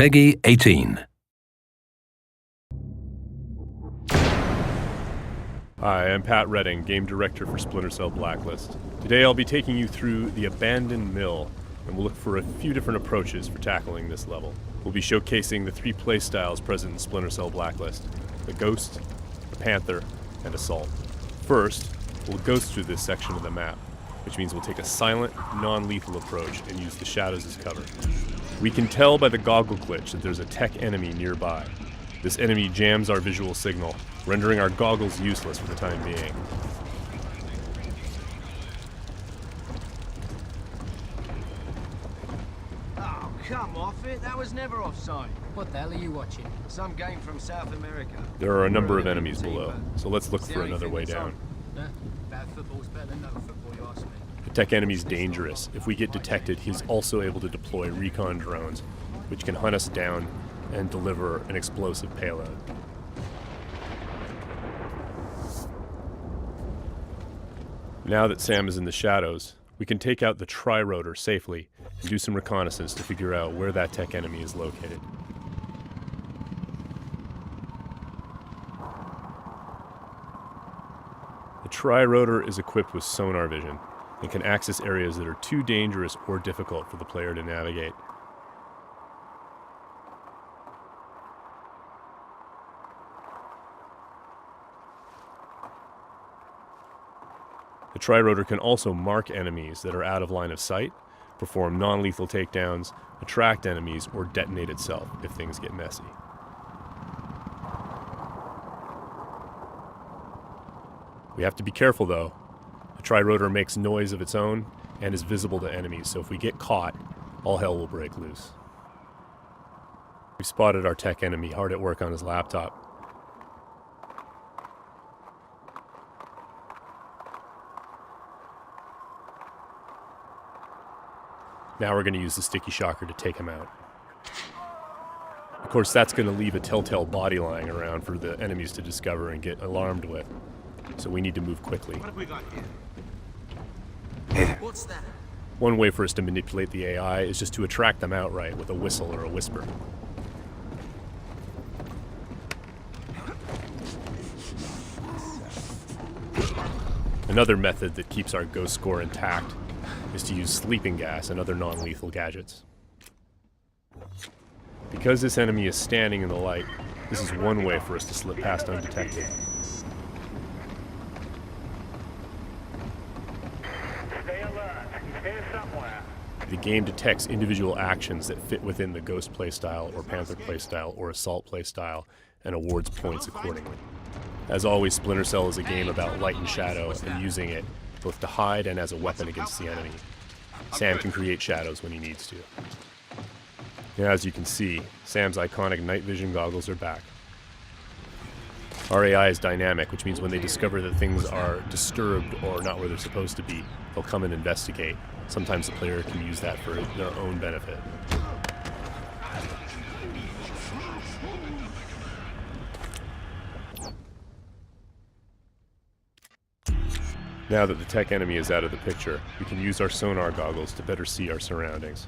Peggy 18. Hi, I'm Pat Redding, Game Director for Splinter Blacklist. Today I'll be taking you through the Abandoned Mill, and we'll look for a few different approaches for tackling this level. We'll be showcasing the three playstyles present in Splinter Blacklist: the Ghost, the Panther, and Assault. First, we'll ghost through this section of the map, which means we'll take a silent, non-lethal approach and use the shadows as cover. We can tell by the goggle glitch that there's a tech enemy nearby. This enemy jams our visual signal, rendering our goggles useless for the time being. Oh, come off it. That was never offside. What the hell are you watching? Some game from South America. There are a number of enemies below, so let's look for another way down. Bad football's better than no football, you ask me. The tech enemy's dangerous. If we get detected, he's also able to deploy recon drones, which can hunt us down and deliver an explosive payload. Now that Sam is in the shadows, we can take out the tri-rotor safely and do some reconnaissance to figure out where that tech enemy is located. The tri-rotor is equipped with sonar vision and can access areas that are too dangerous or difficult for the player to navigate. The tri-rotor can also mark enemies that are out of line of sight, perform non-lethal takedowns, attract enemies, or detonate itself if things get messy. We have to be careful though. The tri-rotor makes noise of its own and is visible to enemies, so if we get caught, all hell will break loose. We've spotted our tech enemy hard at work on his laptop. Now we're going to use the sticky shocker to take him out. Of course, that's going to leave a telltale body lying around for the enemies to discover and get alarmed with. So we need to move quickly. What have we got here? What's that? One way for us to manipulate the AI is just to attract them outright with a whistle or a whisper. Another method that keeps our ghost score intact is to use sleeping gas and other non-lethal gadgets. Because this enemy is standing in the light, this is one way for us to slip past undetected. Stay alert. He's here somewhere. The game detects individual actions that fit within the Ghost playstyle or Panther playstyle or Assault playstyle and awards points accordingly. As always, Splinter Cell is a game about light and shadow and using it both to hide and as a weapon against the enemy. Sam can create shadows when he needs to. Now, as you can see, Sam's iconic night vision goggles are back. Our AI is dynamic, which means when they discover that things are disturbed or not where they're supposed to be, they'll come and investigate. Sometimes the player can use that for their own benefit. Now that the tech enemy is out of the picture, we can use our sonar goggles to better see our surroundings.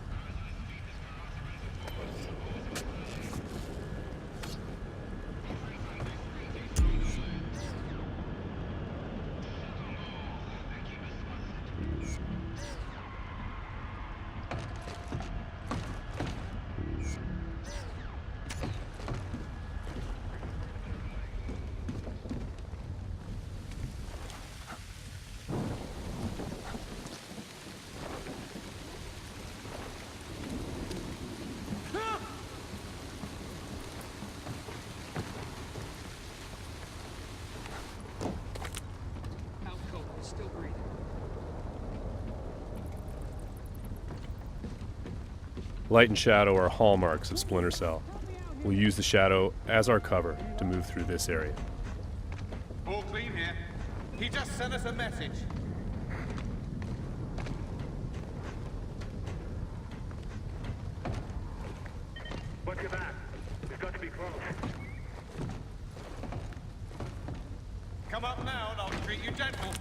Still breathing. Light and shadow are hallmarks of Splinter Cell. We'll use the shadow as our cover to move through this area. All clean here. He just sent us a message. Watch your back. We've got to be close. Come up now and I'll treat you gentle.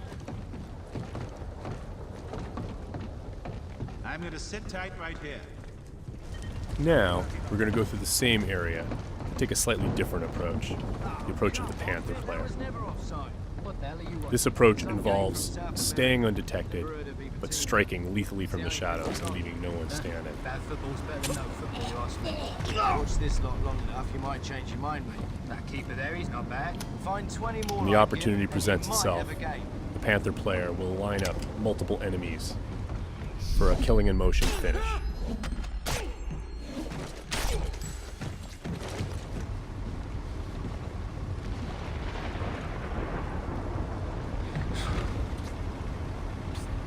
I'm gonna sit tight right here. Now, we're going to go through the same area, but take a slightly different approach, the approach of the Panther player. What the hell are you watching? This approach involves staying undetected, but striking lethally from the shadows and leaving no one standing. Bad football's better than no football, you ask me. Watch this lot long enough, you might change your mind, mate. That keeper there, he's not bad. Find 20 more When the like opportunity him, and presents you might itself, have a game. the Panther player will line up multiple enemies for a killing in motion finish.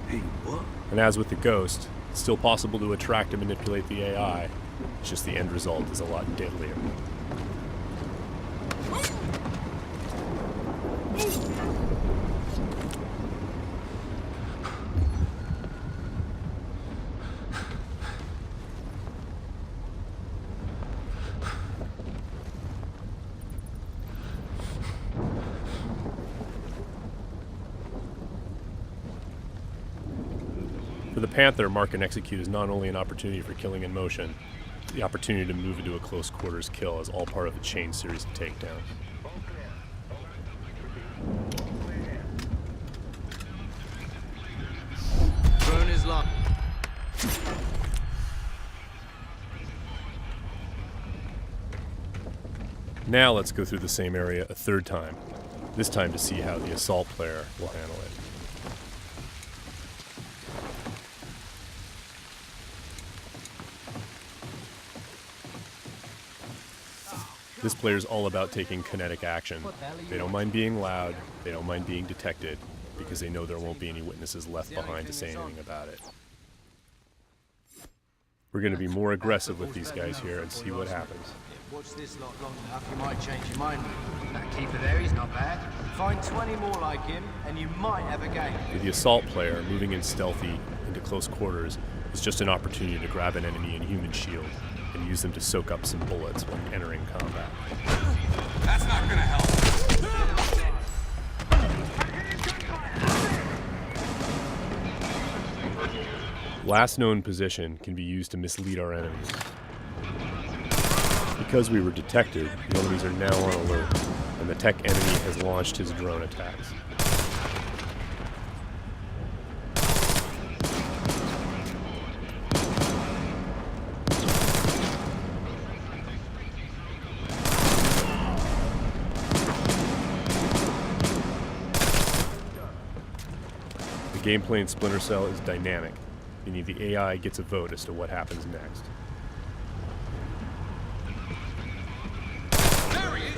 Hey, what? And as with the Ghost, it's still possible to attract and manipulate the AI, it's just the end result is a lot deadlier. For the Panther, mark and execute is not only an opportunity for killing in motion, the opportunity to move into a close quarters kill is all part of a chain series of takedowns. Drone is locked. Now let's go through the same area a third time, this time to see how the assault player will handle it. This player is all about taking kinetic action. They don't mind being loud, they don't mind being detected, because they know there won't be any witnesses left behind to say anything about it. We're going to be more aggressive with these guys here and see what happens. Watch this lot long enough, you might change your mind, mate. That keeper there, he's not bad. Find 20 more like him, and you might have a game. For the assault player, moving in stealthy into close quarters is just an opportunity to grab an enemy in human shield and use them to soak up some bullets when entering combat. That's not gonna help. Last known position can be used to mislead our enemies. Because we were detected, the enemies are now on alert, and the tech enemy has launched his drone attacks. The gameplay in Splinter Cell is dynamic, meaning the AI gets a vote as to what happens next. There he is.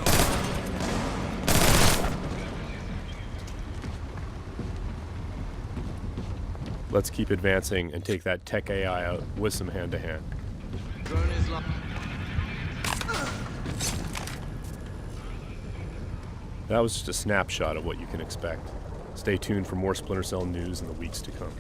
Let's keep advancing and take that tech AI out with some hand-to-hand. Drone is locked. That was just a snapshot of what you can expect. Stay tuned for more Splinter Cell news in the weeks to come.